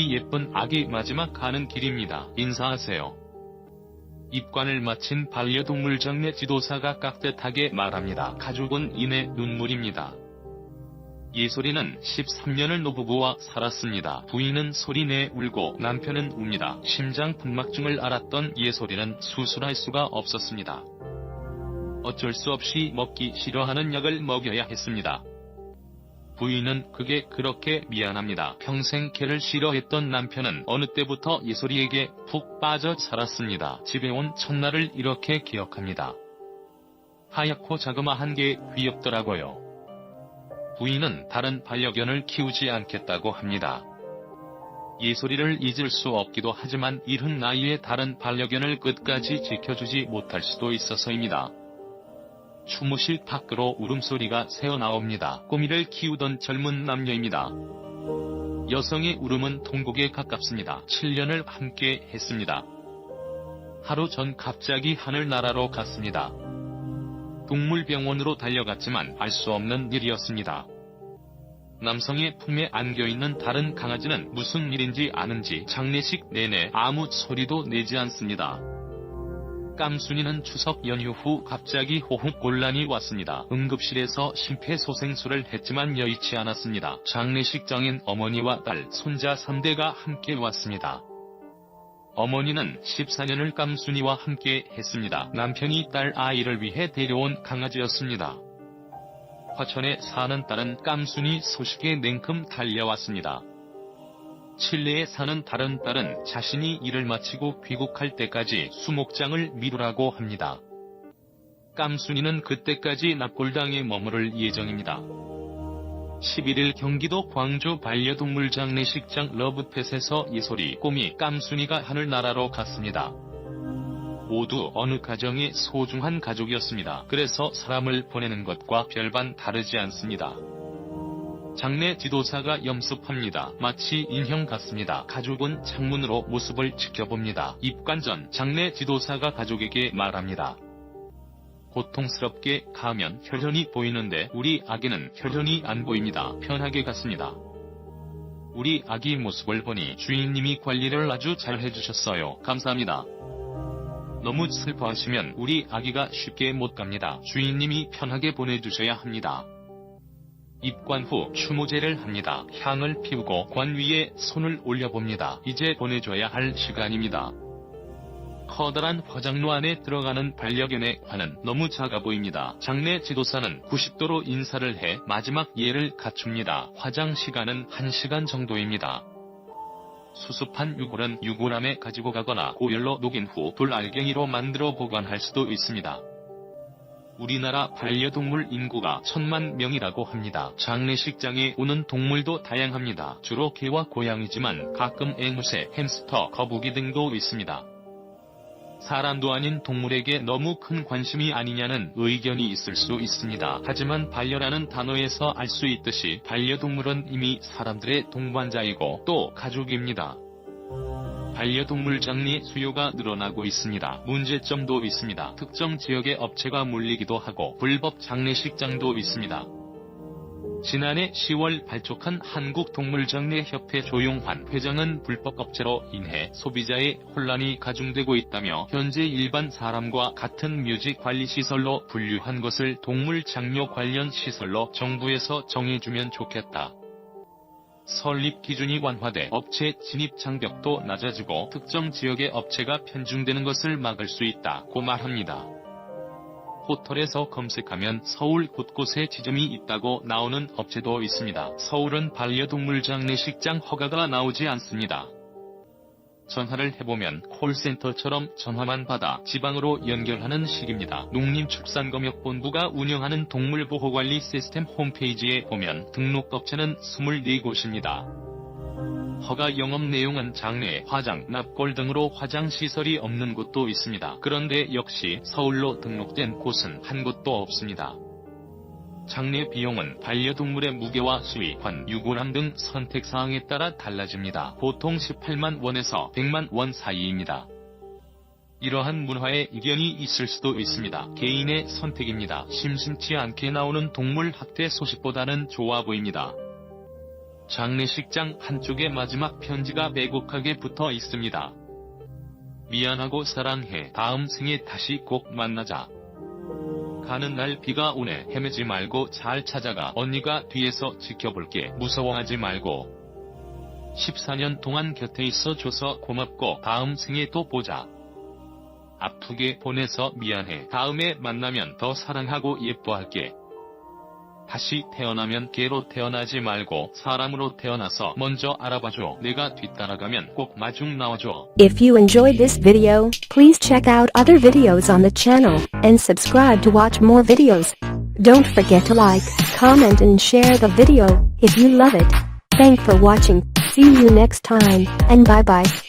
이 예쁜 아기 마지막 가는 길입니다. 인사하세요. 입관을 마친 반려동물 장례 지도사가 깍듯하게 말합니다. 가족은 인의 눈물입니다. 예솔이는 13년을 노부부와 살았습니다. 부인은 소리내 울고 남편은 웁니다. 심장분막증을 앓았던 예솔이는 수술할 수가 없었습니다. 어쩔 수 없이 먹기 싫어하는 약을 먹여야 했습니다. 부인은 그게 그렇게 미안합니다. 평생 개를 싫어했던 남편은 어느 때부터 예솔이에게 푹 빠져 살았습니다. 집에 온 첫날을 이렇게 기억합니다. 하얗고 자그마한 게 귀엽더라고요. 부인은 다른 반려견을 키우지 않겠다고 합니다. 예솔이를 잊을 수 없기도 하지만 이른 나이에 다른 반려견을 끝까지 지켜주지 못할 수도 있어서입니다. 추모실 밖으로 울음소리가 새어나옵니다. 꼬미를 키우던 젊은 남녀입니다. 여성의 울음은 통곡에 가깝습니다. 7년을 함께 했습니다. 하루 전 갑자기 하늘나라로 갔습니다. 동물병원으로 달려갔지만 알 수 없는 일이었습니다. 남성의 품에 안겨있는 다른 강아지는 무슨 일인지 아는지 장례식 내내 아무 소리도 내지 않습니다. 깜순이는 추석 연휴 후 갑자기 호흡곤란이 왔습니다. 응급실에서 심폐소생술을 했지만 여의치 않았습니다. 장례식장엔 어머니와 딸, 손자 3대가 함께 왔습니다. 어머니는 14년을 깜순이와 함께 했습니다. 남편이 딸 아이를 위해 데려온 강아지였습니다. 화천에 사는 딸은 깜순이 소식에 냉큼 달려왔습니다. 칠레에 사는 다른 딸은 자신이 일을 마치고 귀국할 때까지 수목장을 미루라고 합니다. 깜순이는 그때까지 납골당에 머무를 예정입니다. 11일 경기도 광주 반려동물 장례식장 러브펫에서 예솔이, 꼬미, 깜순이가 하늘나라로 갔습니다. 모두 어느 가정의 소중한 가족이었습니다. 그래서 사람을 보내는 것과 별반 다르지 않습니다. 장례 지도사가 염습합니다. 마치 인형 같습니다. 가족은 창문으로 모습을 지켜봅니다. 입관 전 장례 지도사가 가족에게 말합니다. 고통스럽게 가면 혈흔이 보이는데 우리 아기는 혈흔이 안 보입니다. 편하게 갔습니다. 우리 아기 모습을 보니 주인님이 관리를 아주 잘 해주셨어요. 감사합니다. 너무 슬퍼하시면 우리 아기가 쉽게 못 갑니다. 주인님이 편하게 보내주셔야 합니다. 입관 후 추모제를 합니다. 향을 피우고 관 위에 손을 올려봅니다. 이제 보내줘야 할 시간입니다. 커다란 화장로 안에 들어가는 반려견의 관은 너무 작아 보입니다. 장례 지도사는 90도로 인사를 해 마지막 예를 갖춥니다. 화장 시간은 1시간 정도입니다. 수습한 유골은 유골함에 가지고 가거나 고열로 녹인 후 돌알갱이로 만들어 보관할 수도 있습니다. 우리나라 반려동물 인구가 1000만 명이라고 합니다. 장례식장에 오는 동물도 다양합니다. 주로 개와 고양이지만 가끔 앵무새, 햄스터, 거북이 등도 있습니다. 사람도 아닌 동물에게 너무 큰 관심이 아니냐는 의견이 있을 수 있습니다. 하지만 반려라는 단어에서 알 수 있듯이 반려동물은 이미 사람들의 동반자이고 또 가족입니다. 반려동물 장례 수요가 늘어나고 있습니다. 문제점도 있습니다. 특정 지역의 업체가 몰리기도 하고 불법 장례식장도 있습니다. 지난해 10월 발족한 한국동물장례협회 조용환 회장은 불법 업체로 인해 소비자의 혼란이 가중되고 있다며 현재 일반 사람과 같은 묘지관리시설로 분류한 것을 동물장려 관련 시설로 정부에서 정해주면 좋겠다. 설립 기준이 완화돼 업체 진입 장벽도 낮아지고 특정 지역의 업체가 편중되는 것을 막을 수 있다고 말합니다. 포털에서 검색하면 서울 곳곳에 지점이 있다고 나오는 업체도 있습니다. 서울은 반려동물 장례식장 허가가 나오지 않습니다. 전화를 해보면 콜센터처럼 전화만 받아 지방으로 연결하는 식입니다. 농림축산검역본부가 운영하는 동물보호관리 시스템 홈페이지에 보면 등록업체는 24곳입니다. 허가 영업 내용은 장례, 화장, 납골 등으로 화장시설이 없는 곳도 있습니다. 그런데 역시 서울로 등록된 곳은 한 곳도 없습니다. 장례 비용은 반려동물의 무게와 수위, 관, 유골함 등 선택사항에 따라 달라집니다. 보통 18만 원에서 100만 원 사이입니다. 이러한 문화에 이견이 있을 수도 있습니다. 개인의 선택입니다. 심심치 않게 나오는 동물 학대 소식보다는 좋아 보입니다. 장례식장 한쪽에 마지막 편지가 빼곡하게 붙어 있습니다. 미안하고 사랑해. 다음 생에 다시 꼭 만나자. 가는 날 비가 오네. 헤매지 말고 잘 찾아가. 언니가 뒤에서 지켜볼게. 무서워하지 말고. 14년 동안 곁에 있어 줘서 고맙고 다음 생에 또 보자. 아프게 보내서 미안해. 다음에 만나면 더 사랑하고 예뻐할게. 다시 태어나면 개로 태어나지 말고 사람으로 태어나서 먼저 알아봐줘. 내가 뒤따라가면 꼭 마중 나와줘. If you enjoyed this video, please check out other videos on the channel and subscribe to watch more videos. Don't forget to like, comment and share the video if you love it. Thanks for watching. See you next time and bye bye.